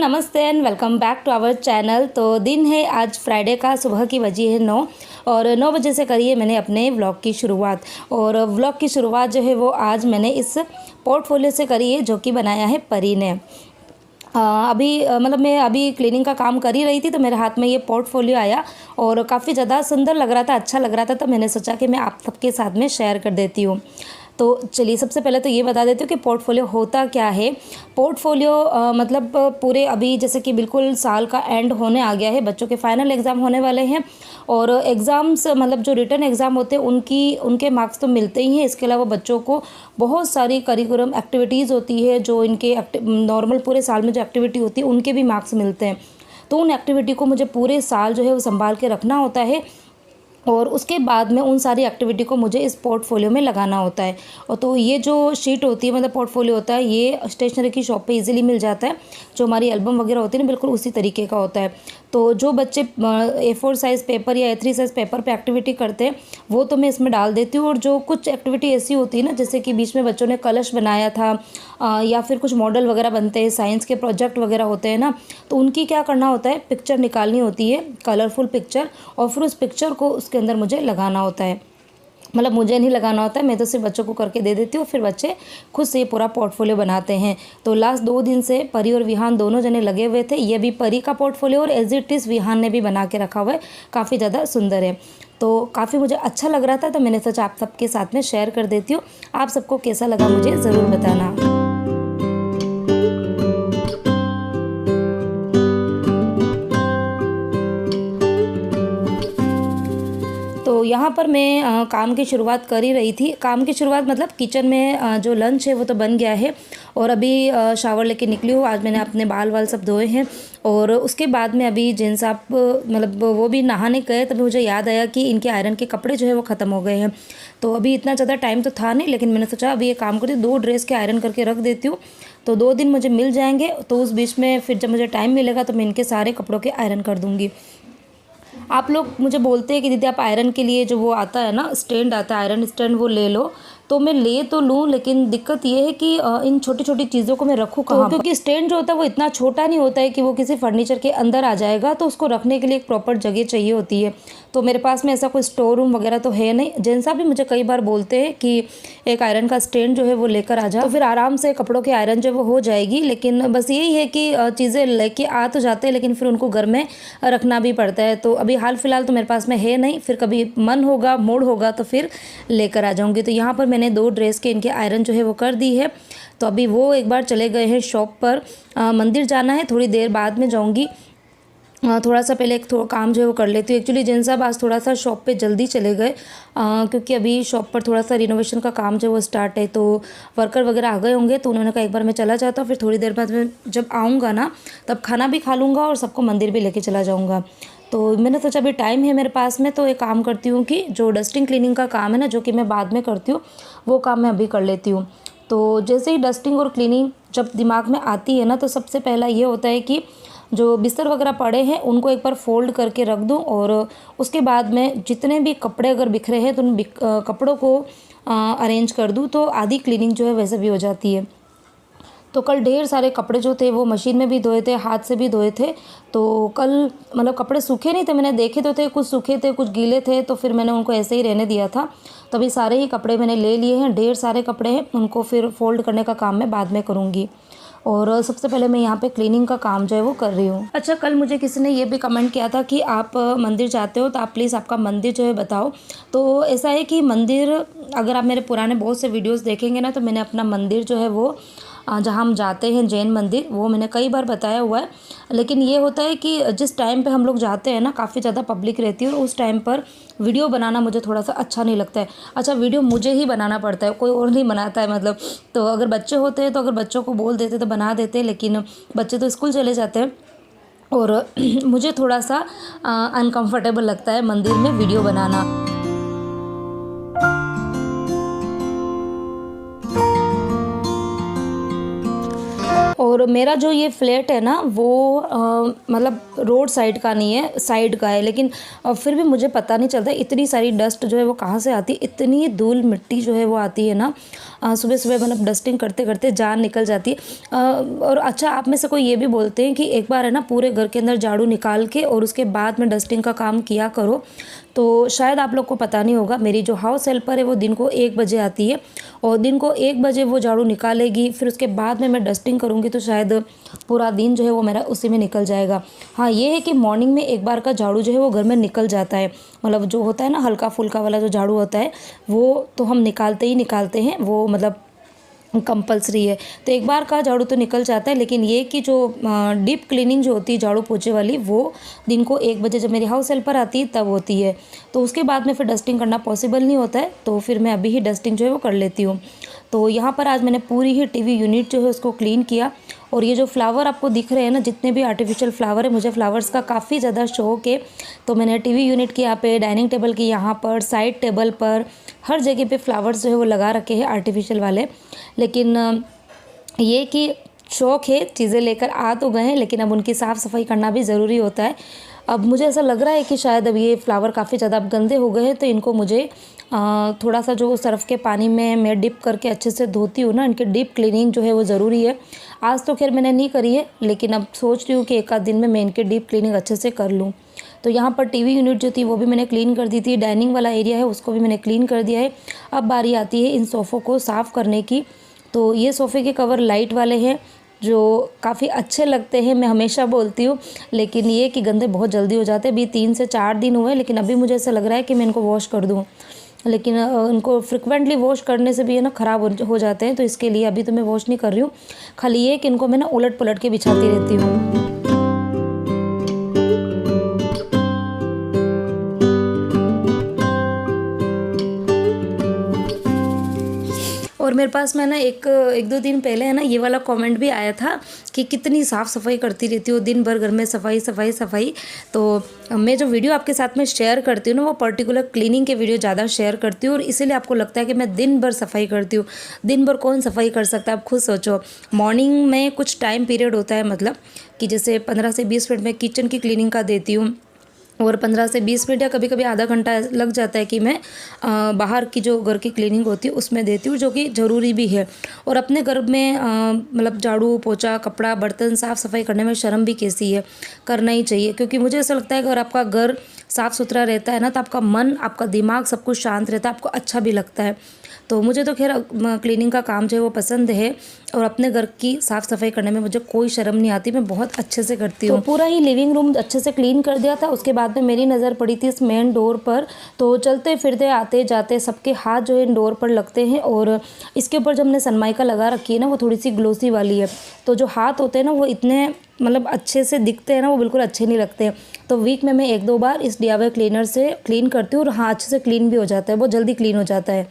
नमस्ते and welcome back to our channel. तो दिन है आज फ्राइडे का, सुबह की बजी है 9 और 9 बजे से करिए मैंने अपने व्लॉग की शुरुआत। और व्लॉग की शुरुआत जो है वो आज मैंने इस पोर्टफोलियो से करी है जो कि बनाया है परी ने। मैं अभी क्लीनिंग का काम कर ही रही थी तो मेरे हाथ में ये पोर्टफोलियो आया और काफ़ी ज़्यादा सुंदर लग रहा था, अच्छा लग रहा था, तो मैंने सोचा कि मैं आप सबके साथ में शेयर कर देती हूँ। तो चलिए सबसे पहले तो ये बता देती हूँ कि पोर्टफोलियो होता क्या है। पोर्टफोलियो पूरे अभी जैसे कि बिल्कुल साल का एंड होने आ गया है, बच्चों के फाइनल एग्ज़ाम होने वाले हैं और एग्ज़ाम्स जो रिटन एग्ज़ाम होते हैं उनके मार्क्स तो मिलते ही हैं। इसके अलावा बच्चों को बहुत सारी करिकुलम एक्टिविटीज़ होती है जो इनके नॉर्मल पूरे साल में जो एक्टिविटी होती है उनके भी मार्क्स मिलते हैं। तो उन एक्टिविटी को मुझे पूरे साल जो है वो संभाल के रखना होता है और उसके बाद में उन सारी एक्टिविटी को मुझे इस पोर्टफोलियो में लगाना होता है। और तो ये जो शीट होती है पोर्टफोलियो होता है, ये स्टेशनरी की शॉप पे इजीली मिल जाता है। जो हमारी एल्बम वगैरह होती है ना, बिल्कुल उसी तरीके का होता है। तो जो बच्चे A4 साइज़ पेपर या A3 साइज़ पेपर पे एक्टिविटी करते हैं वो तो मैं इसमें डाल देती हूँ। और जो कुछ एक्टिविटी ऐसी होती है ना, जैसे कि बीच में बच्चों ने कलश बनाया था या फिर कुछ मॉडल वगैरह बनते हैं, साइंस के प्रोजेक्ट वगैरह होते हैं ना, तो उनकी क्या करना होता है, पिक्चर निकालनी होती है, कलरफुल पिक्चर, और फिर उस पिक्चर को उसके अंदर मुझे लगाना होता है। मुझे नहीं लगाना होता है, मैं तो सिर्फ बच्चों को करके दे देती हूँ, फिर बच्चे खुद से पूरा पोर्टफोलियो बनाते हैं। तो लास्ट 2 दिन से परी और विहान दोनों जने लगे हुए थे। ये भी परी का पोर्टफोलियो और एज इट इज़ विहान ने भी बना के रखा हुआ है, काफ़ी ज़्यादा सुंदर है। तो काफ़ी मुझे अच्छा लग रहा था तो मैंने सोचा आप सबके साथ में शेयर कर देती हूँ। आप सबको कैसा लगा मुझे ज़रूर बताना। तो यहाँ पर मैं काम की शुरुआत कर ही रही थी। काम की शुरुआत किचन में जो लंच है वो तो बन गया है और अभी शावर लेके निकली हूँ। आज मैंने अपने बाल वाल सब धोए हैं और उसके बाद में अभी जिन साहब वो भी नहाने गए, तभी मुझे याद आया कि इनके आयरन के कपड़े जो है वो ख़त्म हो गए हैं। तो अभी इतना ज़्यादा टाइम तो था नहीं, लेकिन मैंने सोचा अभी ये काम करती हूँ, 2 ड्रेस के आयरन करके रख देती हूँ, तो 2 दिन मुझे मिल जाएंगे। तो उस बीच में फिर जब मुझे टाइम मिलेगा तो मैं इनके सारे कपड़ों के आयरन कर दूँगी। आप लोग मुझे बोलते हैं कि दीदी आप आयरन के लिए जो वो आता है ना, स्टैंड आता है, आयरन स्टैंड, वो ले लो। तो मैं ले तो लूँ, लेकिन दिक्कत ये है कि इन छोटी छोटी चीज़ों को मैं रखूँ कहाँ, क्योंकि स्टैंड जो होता है वो इतना छोटा नहीं होता है कि वो किसी फर्नीचर के अंदर आ जाएगा, तो उसको रखने के लिए एक प्रॉपर जगह चाहिए होती है। तो मेरे पास में ऐसा कोई स्टोर रूम वगैरह तो है नहीं। जेंट्स साहब भी मुझे कई बार बोलते हैं कि एक आयरन का स्टैंड जो है वो लेकर आ जाओ, तो फिर आराम से कपड़ों की आयरन जो वो हो जाएगी। लेकिन बस यही है कि चीज़ें लेके आ तो जाते हैं, लेकिन फिर उनको घर में रखना भी पड़ता है। तो अभी हाल फिलहाल तो मेरे पास में है नहीं, फिर कभी मन होगा, मूड होगा तो फिर लेकर आ जाऊँगी। तो यहाँ पर मैंने 2 ड्रेस के इनके आयरन जो है वो कर दी है। तो अभी वो एक बार चले गए हैं शॉप पर, मंदिर जाना है, थोड़ी देर बाद में जाऊँगी। थोड़ा सा पहले थोड़ा काम जो है वो कर लेती हूँ। एक्चुअली जिन साहब आज थोड़ा सा शॉप पे जल्दी चले गए क्योंकि अभी शॉप पर थोड़ा सा रिनोवेशन का काम जो है वो स्टार्ट है, तो वर्कर वगैरह आ गए होंगे, तो उन्होंने कहा एक बार मैं चला जाता हूँ, फिर थोड़ी देर बाद में जब आऊँगा ना तब खाना भी खा लूँगा और सबको मंदिर भी लेके चला जाऊँगा। तो मैंने सोचा अभी टाइम है मेरे पास में, तो एक काम करती हूँ कि जो डस्टिंग क्लीनिंग का काम है ना, जो कि मैं बाद में करती हूँ, वो काम मैं अभी कर लेती हूँ। तो जैसे ही डस्टिंग और क्लीनिंग जब दिमाग में आती है ना, तो सबसे पहला ये होता है कि जो बिस्तर वगैरह पड़े हैं उनको एक बार फोल्ड करके रख दूं और उसके बाद में जितने भी कपड़े अगर बिखरे हैं तो उन कपड़ों को अरेंज कर दूं, तो आधी क्लीनिंग जो है वैसे भी हो जाती है। तो कल ढेर सारे कपड़े जो थे वो मशीन में भी धोए थे, हाथ से भी धोए थे। तो कल कपड़े सूखे नहीं थे, मैंने देखे तो थे, कुछ सूखे थे कुछ गीले थे, तो फिर मैंने उनको ऐसे ही रहने दिया था। तो अभी सारे ही कपड़े मैंने ले लिए हैं, ढेर सारे कपड़े हैं, उनको फिर फोल्ड करने का काम मैं बाद में करूँगी। और सबसे पहले मैं यहाँ पे क्लीनिंग का काम जो है वो कर रही हूँ। अच्छा, कल मुझे किसी ने ये भी कमेंट किया था कि आप मंदिर जाते हो तो आप प्लीज़ आपका मंदिर जो है बताओ। तो ऐसा है कि मंदिर, अगर आप मेरे पुराने बहुत से वीडियोस देखेंगे ना, तो मैंने अपना मंदिर जो है वो जहाँ हम जाते हैं जैन मंदिर, वो मैंने कई बार बताया हुआ है। लेकिन ये होता है कि जिस टाइम पे हम लोग जाते हैं ना, काफ़ी ज़्यादा पब्लिक रहती है और उस टाइम पर वीडियो बनाना मुझे थोड़ा सा अच्छा नहीं लगता है। अच्छा, वीडियो मुझे ही बनाना पड़ता है, कोई और नहीं बनाता है। तो अगर बच्चे होते हैं तो अगर बच्चों को बोल देते तो बना देते, लेकिन बच्चे तो स्कूल चले जाते हैं और मुझे थोड़ा सा अनकम्फर्टेबल लगता है मंदिर में वीडियो बनाना। और मेरा जो ये फ्लैट है ना वो मतलब रोड साइड का नहीं है, साइड का है, लेकिन फिर भी मुझे पता नहीं चलता इतनी सारी डस्ट जो है वो कहाँ से आती है। इतनी धूल मिट्टी जो है वो आती है ना, सुबह सुबह मतलब डस्टिंग करते करते जान निकल जाती है। और अच्छा, आप में से कोई ये भी बोलते हैं कि एक बार है ना पूरे घर के अंदर झाड़ू निकाल के और उसके बाद में डस्टिंग का काम किया करो। तो शायद आप लोग को पता नहीं होगा, मेरी जो हाउस हेल्पर है वो दिन को 1 बजे आती है और दिन को 1 बजे वो झाड़ू निकालेगी, फिर उसके बाद में मैं डस्टिंग करूँगी तो शायद पूरा दिन जो है वो मेरा उसी में निकल जाएगा। हाँ, ये है कि मॉर्निंग में एक बार का झाड़ू जो है वो घर में निकल जाता है, मतलब जो होता है ना हल्का फुल्का वाला जो झाड़ू होता है वो तो हम निकालते ही निकालते हैं, वो मतलब कंपलसरी है। तो एक बार का झाड़ू तो निकल जाता है, लेकिन ये कि जो डीप क्लीनिंग जो होती है झाड़ू पोछे वाली, वो दिन को 1 बजे जब मेरी हाउस हेल्पर आती है तब होती है। तो उसके बाद में फिर डस्टिंग करना पॉसिबल नहीं होता है, तो फिर मैं अभी ही डस्टिंग जो है वो कर लेती हूँ। तो यहाँ पर आज मैंने पूरी ही टीवी यूनिट जो है उसको क्लीन किया। और ये जो फ्लावर आपको दिख रहे हैं ना, जितने भी आर्टिफिशियल फ्लावर है, मुझे फ्लावर्स का काफ़ी ज़्यादा शौक है। तो मैंने टीवी यूनिट के यहाँ पे, डाइनिंग टेबल के यहाँ पर, साइड टेबल पर, हर जगह पे फ्लावर्स जो है वो लगा रखे हैं आर्टिफिशियल वाले। लेकिन ये कि शौक है, चीज़ें लेकर आ तो गए हैं, लेकिन अब उनकी साफ़ सफाई करना भी ज़रूरी होता है। अब मुझे ऐसा लग रहा है कि शायद अब ये फ्लावर काफ़ी ज़्यादा अब गंदे हो गए हैं, तो इनको मुझे थोड़ा सा जो सर्फ़ के पानी में मैं डिप करके अच्छे से धोती हूँ ना, इनकी डीप क्लीनिंग जो है वो ज़रूरी है। आज तो खैर मैंने नहीं करी है, लेकिन अब सोच रही हूँ कि एक आध दिन में मैं इनकी डीप क्लीनिंग अच्छे से कर लूँ। तो यहाँ पर टीवी यूनिट जो थी वो भी मैंने क्लीन कर दी थी, डाइनिंग वाला एरिया है उसको भी मैंने क्लीन कर दिया है। अब बारी आती है इन सोफ़ों को साफ़ करने की। तो ये सोफ़े के कवर लाइट वाले हैं जो काफ़ी अच्छे लगते हैं, मैं हमेशा बोलती हूँ, लेकिन ये कि गंदे बहुत जल्दी हो जाते हैं। अभी 3 से 4 दिन हुए, लेकिन अभी मुझे ऐसा लग रहा है कि मैं इनको वॉश कर दूँ, लेकिन इनको फ्रिक्वेंटली वॉश करने से भी है ना ख़राब हो जाते हैं। तो इसके लिए अभी तो मैं वॉश नहीं कर रही हूँ, खाली ये कि इनको मैं ना उलट पुलट के बिछाती रहती हूँ। और मेरे पास में ना एक दो दिन पहले है ना ये वाला कमेंट भी आया था कि कितनी साफ़ सफाई करती रहती हो दिन भर घर में, सफाई सफाई सफाई। तो मैं जो वीडियो आपके साथ में शेयर करती हूँ ना, वो पर्टिकुलर क्लीनिंग के वीडियो ज़्यादा शेयर करती हूँ, और इसीलिए आपको लगता है कि मैं दिन भर सफाई करती हूँ। दिन भर कौन सफाई कर सकता है, आप खुद सोचो। मॉर्निंग में कुछ टाइम पीरियड होता है, मतलब कि जैसे 15 से 20 मिनट में किचन की क्लीनिंग का देती हूँ, और 15 से 20 मिनट या कभी कभी आधा घंटा लग जाता है कि मैं बाहर की जो घर की क्लीनिंग होती है उसमें देती हूँ, जो कि ज़रूरी भी है। और अपने घर में मतलब झाड़ू पोछा, कपड़ा, बर्तन साफ़ सफाई करने में शर्म भी कैसी है, करना ही चाहिए। क्योंकि मुझे ऐसा लगता है कि अगर आपका घर साफ़ सुथरा रहता है ना, तो आपका मन, आपका दिमाग सब कुछ शांत रहता है, आपको अच्छा भी लगता है। तो मुझे तो खैर क्लीनिंग का काम जो है वो पसंद है, और अपने घर की साफ़ सफाई करने में मुझे कोई शर्म नहीं आती, मैं बहुत अच्छे से करती हूँ। तो पूरा ही लिविंग रूम अच्छे से क्लीन कर दिया था। उसके बाद में मेरी नज़र पड़ी थी इस मेन डोर पर। तो चलते फिरते आते जाते सबके हाथ जो है इन डोर पर लगते हैं, और इसके ऊपर जो हमने सनमाइका लगा रखी है ना, वो थोड़ी सी ग्लोसी वाली है। तो जो हाथ होते हैं ना वो इतने मतलब अच्छे से दिखते हैं ना, वो बिल्कुल अच्छे नहीं लगते हैं। तो वीक में मैं 1-2 बार इस DIY क्लीनर से क्लीन करती हूँ, और हाँ, अच्छे से क्लीन भी हो जाता है, बहुत जल्दी क्लीन हो जाता है।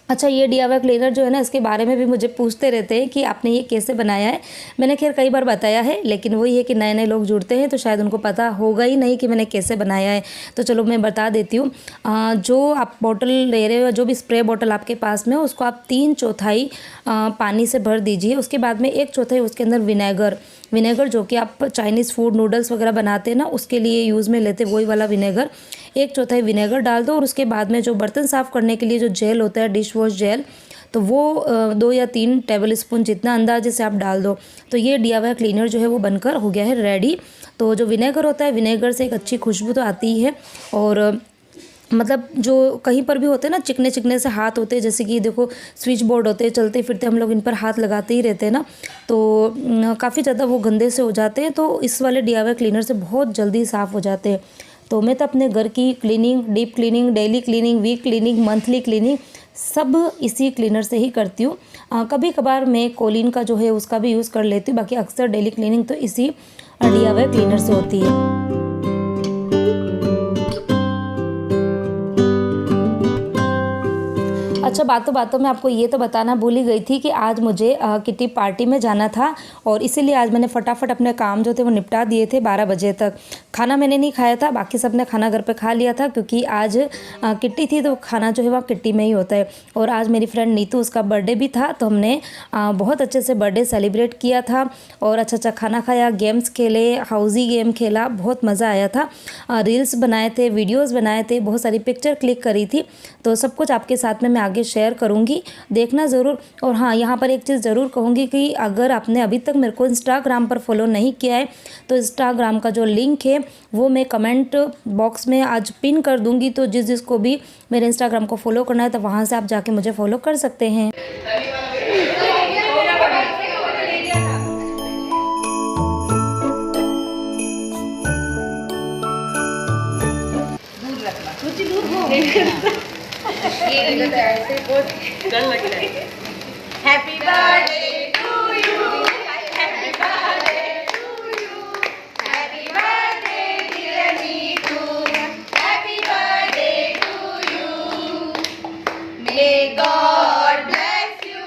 अच्छा, ये DIY क्लीनर जो है ना, इसके बारे में भी मुझे पूछते रहते हैं कि आपने ये कैसे बनाया है। मैंने खैर कई बार बताया है, लेकिन वही है कि नए नए लोग जुड़ते हैं तो शायद उनको पता होगा ही नहीं कि मैंने कैसे बनाया है। तो चलो मैं बता देती हूँ। जो आप बॉटल ले रहे हो, जो भी स्प्रे बॉटल आपके पास में हो, उसको आप 3/4 पानी से भर दीजिए। उसके बाद में 1/4 उसके अंदर विनेगर जो कि आप चाइनीज़ फूड, नूडल्स वगैरह बनाते हैं ना, उसके लिए यूज़ में लेते, वही वाला विनेगर। 1/4 विनेगर डाल दो, और उसके बाद में जो बर्तन साफ़ करने के लिए जो जेल होता है, डिश वॉश जेल, तो वो 2 या 3 टेबल स्पून जितना अंदाजे से आप डाल दो। तो ये DIY क्लीनर जो है वो बनकर हो गया है रेडी। तो जो विनेगर होता है, विनेगर से एक अच्छी खुशबू तो आती ही है, और मतलब जो कहीं पर भी होते हैं ना, चिकने चिकने से हाथ होते हैं, जैसे कि देखो स्विच बोर्ड होते हैं, चलते फिरते हम लोग इन पर हाथ लगाते ही रहते हैं ना, तो काफ़ी ज़्यादा वो गंदे से हो जाते हैं। तो इस वाले DIY क्लीनर से बहुत जल्दी साफ़ हो जाते हैं। तो मैं तो अपने घर की cleaning, deep cleaning, daily cleaning, week cleaning, monthly cleaning सब इसी क्लीनर से ही करती हूँ। कभी कभार मैं कोलिन का जो है उसका भी यूज़ कर लेती हूँ, बाकी अक्सर डेली क्लीनिंग तो इसी DIY क्लीनर से होती है। अच्छा, बातों बातों में आपको ये तो बताना भूल ही गई थी कि आज मुझे किटी पार्टी में जाना था और इसीलिए आज मैंने फटाफट अपने काम जो थे वो निपटा दिए थे 12 बजे तक। खाना मैंने नहीं खाया था, बाकी सब ने खाना घर पे खा लिया था क्योंकि आज किट्टी थी तो खाना जो है वह किट्टी में ही होता है। और आज मेरी फ्रेंड नीतू, उसका बर्थडे भी था तो हमने बहुत अच्छे से बर्थडे सेलिब्रेट किया था और अच्छा खाना खाया, गेम्स खेले, हाउजी गेम खेला, बहुत मज़ा आया था। रील्स बनाए थे, वीडियोज़ बनाए थे, बहुत सारी पिक्चर क्लिक करी थी। तो सब कुछ आपके साथ में मैं आगे शेयर करूंगी, देखना ज़रूर। और हाँ, यहाँ पर एक चीज़ ज़रूर कहूँगी कि अगर आपने अभी तक मेरे को इंस्टाग्राम पर फॉलो नहीं किया है तो इंस्टाग्राम का जो लिंक है वो मैं कमेंट बॉक्स में आज पिन कर दूँगी। तो जिसको भी मेरे इंस्टाग्राम को फॉलो करना है तो वहाँ से आप जाके मुझे फॉलो कर सकते हैं। ये तो ऐसे बहुत डर लग रहा है। Happy birthday to you, happy birthday to you, happy birthday dear Neetu, happy birthday to you. May God bless you,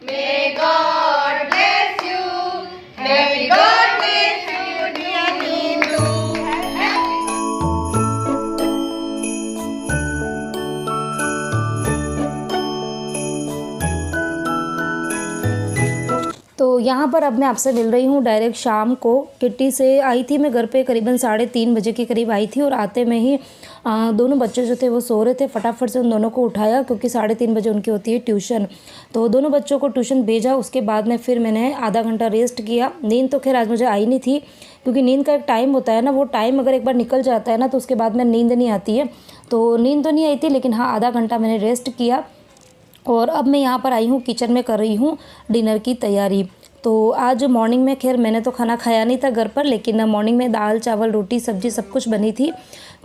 may God bless you, happy birthday to dear Neetu. तो यहाँ पर अब मैं आपसे मिल रही हूँ डायरेक्ट शाम को। किट्टी से आई थी मैं घर पे करीबन 3:30 बजे के करीब आई थी और आते में ही दोनों बच्चे जो थे वो सो रहे थे। फटाफट से उन दोनों को उठाया क्योंकि 3:30 बजे उनकी होती है ट्यूशन। तो दोनों बच्चों को ट्यूशन भेजा, उसके बाद में फिर मैंने आधा घंटा रेस्ट किया। नींद तो खैर आज मुझे आई नहीं थी क्योंकि नींद का एक टाइम होता है ना, वो टाइम अगर एक बार निकल जाता है ना तो उसके बाद में नींद नहीं आती है। तो नींद तो नहीं आई थी, लेकिन हाँ आधा घंटा मैंने रेस्ट किया और अब मैं यहाँ पर आई हूँ किचन में, कर रही हूँ डिनर की तैयारी। तो आज मॉर्निंग में खैर मैंने तो खाना खाया नहीं था घर पर, लेकिन मॉर्निंग में दाल चावल रोटी सब्जी सब कुछ बनी थी।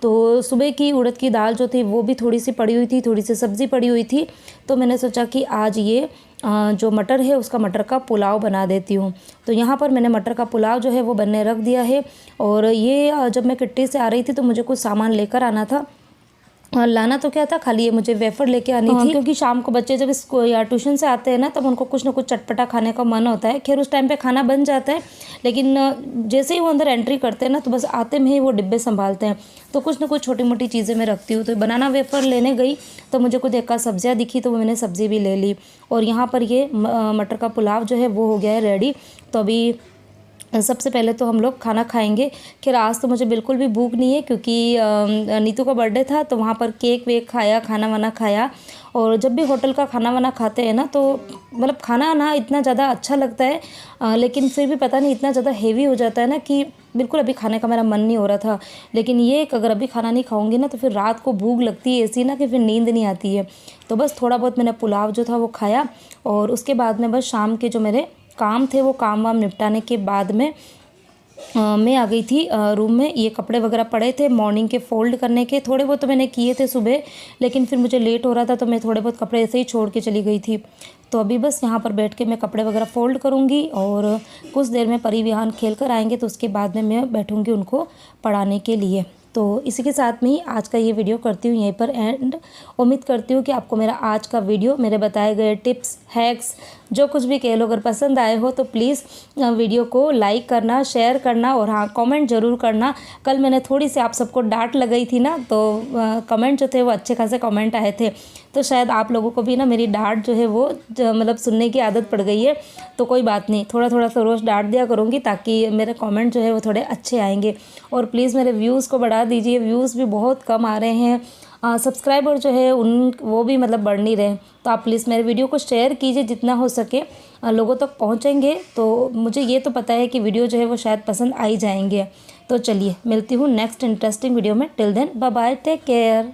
तो सुबह की उड़द की दाल जो थी वो भी थोड़ी सी पड़ी हुई थी, थोड़ी सी सब्ज़ी पड़ी हुई थी। तो मैंने सोचा कि आज ये जो मटर है उसका मटर का पुलाव बना देती हूँ। तो यहाँ पर मैंने मटर का पुलाव जो है वो बनने रख दिया है। और ये जब मैं किट्टी से आ रही थी तो मुझे कुछ सामान लेकर आना था। लाना तो क्या था, खाली ये मुझे वेफर लेके आनी थी क्योंकि शाम को बच्चे जब इसको या ट्यूशन से आते हैं ना तब उनको कुछ ना कुछ चटपटा खाने का मन होता है। खैर उस टाइम पे खाना बन जाता है, लेकिन जैसे ही वो अंदर एंट्री करते हैं ना तो बस आते में ही वो डिब्बे संभालते हैं। तो कुछ ना कुछ छोटी मोटी चीज़ें मैं रखती हूँ। तो बनाना वेफर लेने गई तो मुझे कुछ एक सब्जियाँ दिखी तो मैंने सब्ज़ी भी ले ली। और यहाँ पर ये मटर का पुलाव जो है वो हो गया है रेडी। तो अभी सबसे पहले तो हम लोग खाना खाएंगे। खैर आज तो मुझे बिल्कुल भी भूख नहीं है क्योंकि नीतू का बर्थडे था तो वहाँ पर केक वेक खाया, खाना वाना खाया। और जब भी होटल का खाना वाना खाते हैं ना तो मतलब खाना ना इतना ज़्यादा अच्छा लगता है, लेकिन फिर भी पता नहीं इतना ज़्यादा हेवी हो जाता है ना कि बिल्कुल अभी खाने का मेरा मन नहीं हो रहा था। लेकिन ये अगर अभी खाना नहीं खाऊंगी ना तो फिर रात को भूख लगती है ऐसी ना कि फिर नींद नहीं आती है। तो बस थोड़ा बहुत मैंने पुलाव जो था वो खाया और उसके बाद में बस शाम के जो मेरे काम थे वो काम वाम निपटाने के बाद में मैं आ गई थी रूम में। ये कपड़े वगैरह पड़े थे मॉर्निंग के फोल्ड करने के, थोड़े बहुत तो मैंने किए थे सुबह, लेकिन फिर मुझे लेट हो रहा था तो मैं थोड़े बहुत कपड़े ऐसे ही छोड़ के चली गई थी। तो अभी बस यहाँ पर बैठ के मैं कपड़े वगैरह फोल्ड करूँगी और कुछ देर में परी विहान खेल कर आएंगे तो उसके बाद में मैं बैठूँगी उनको पढ़ाने के लिए। तो इसी के साथ में ही आज का ये वीडियो करती हूँ यहीं पर एंड। उम्मीद करती हूँ कि आपको मेरा आज का वीडियो, मेरे बताए गए टिप्स हैक्स जो कुछ भी कह लो, अगर पसंद आए हो तो प्लीज़ वीडियो को लाइक करना, शेयर करना और हाँ कमेंट ज़रूर करना। कल मैंने थोड़ी सी आप सबको डांट लगाई थी ना तो कमेंट जो थे वो अच्छे खासे कमेंट आए थे। तो शायद आप लोगों को भी ना मेरी डांट जो है वो मतलब सुनने की आदत पड़ गई है। तो कोई बात नहीं, थोड़ा थोड़ा सा रोज़ डांट दिया करूँगी ताकि मेरे कमेंट जो है वो थोड़े अच्छे आएंगे। और प्लीज़ मेरे व्यूज़ को बढ़ा दीजिए, व्यूज़ भी बहुत कम आ रहे हैं। सब्सक्राइबर जो है वो भी मतलब बढ़ नहीं रहे। तो आप प्लीज़ मेरे वीडियो को शेयर कीजिए जितना हो सके, लोगों तक पहुंचेंगे तो मुझे ये तो पता है कि वीडियो जो है वो शायद पसंद आ ही जाएंगे। तो चलिए मिलती हूँ नेक्स्ट इंटरेस्टिंग वीडियो में। Till then bye bye, take care.